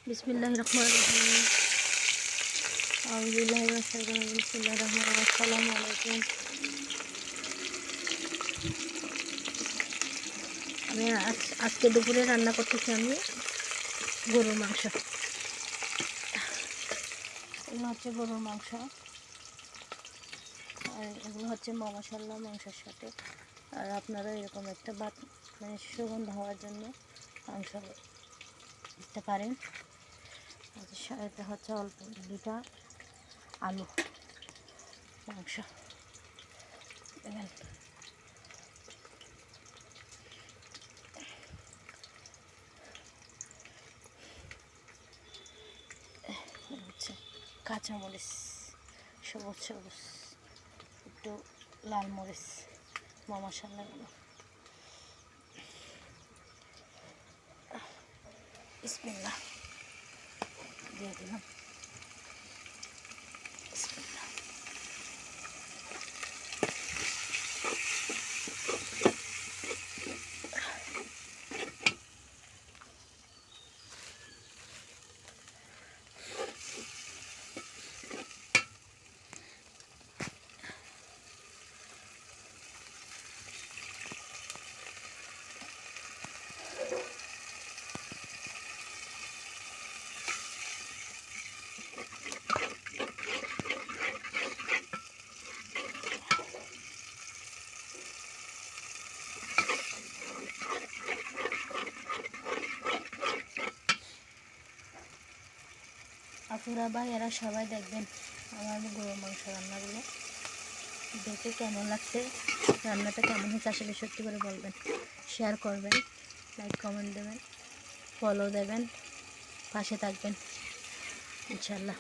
বিসমিল্লাহির রহমানির রহিম। আউযু বিল্লাহি মিনাশ শাইতানির রাজিম। বিসমিল্লাহির রহমানির রহিম। আসসালামু আলাইকুম। আমি আজকে দুপুরে রান্না করতেছি আমি গরুর মাংস। এগুলো হচ্ছে গরুর মাংস, আর এগুলো হচ্ছে মা মশলা মাংসের সাথে। আর আপনারা এরকম একটা মানে সুগন্ধ হওয়ার জন্য মাংস দিতে পারেন। এটা হচ্ছে অল্প 2টা আলু মাংস দেবেন। হচ্ছে কাঁচামরিচ, সবুজ সবুজ, একটু লাল মরিচ, মশলাগুলো। বিসমিল্লাহ দিয়ে দিলাম। বিসমিল্লাহ। আপুরা ভাইয়েরা সবাই দেখবেন আমার গরুর মাংস রান্নাগুলো, দেখে কেমন লাগছে, রান্নাটা কেমন হয়েছে আসলে সত্যি করে বলবেন, শেয়ার করবেন, লাইক কমেন্ট দেবেন, ফলো দেবেন, পাশে থাকবেন ইনশাল্লাহ।